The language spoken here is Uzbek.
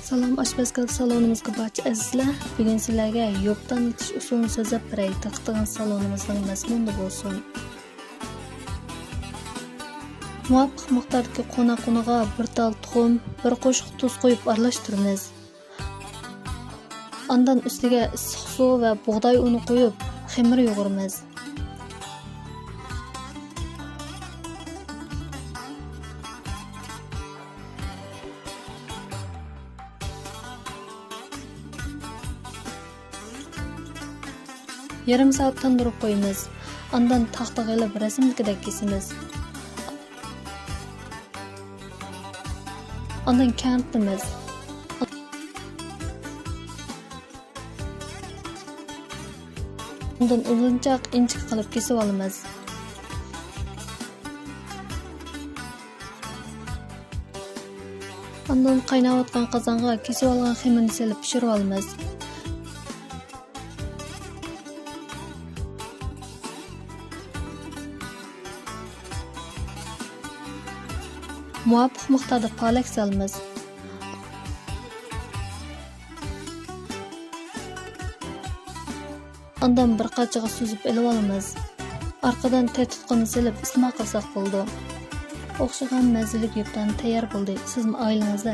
Salom oshpazkal salonimizga barcha azizlar. Bugun sizlarga yo'qdan yetish usulini so'zlab beray. Taqdigan salonimizning mazmuni bo'lsin. Muvofiq miqdordagi qo'na-qo'naga bir tal tuxum, bir qo'shiq tuz qo'yib aralashtiramiz. Ondan ustiga issiq suv va bug'doy uni qo'yib, xamir yo'g'iramiz. Yarım saat tandırıp koyamiz. Ondan taxtaga ilib rasmdagidek kesamiz. Ondan kantimiz. Ondan uzunchaq inchik qilib kesib olamiz. Ondan qaynayotgan qozonga kesib olgan xamirni solib pishirib olamiz. Muvofiq miqdorda palak solamiz. Ondan bir qachiga suzib elib olamiz. Arqadan tetutqini silib iste'mol qilsak bo'ldi. O'xshagan mazali yo'qdan tayyor bo'ldi. Sizmi oilangizda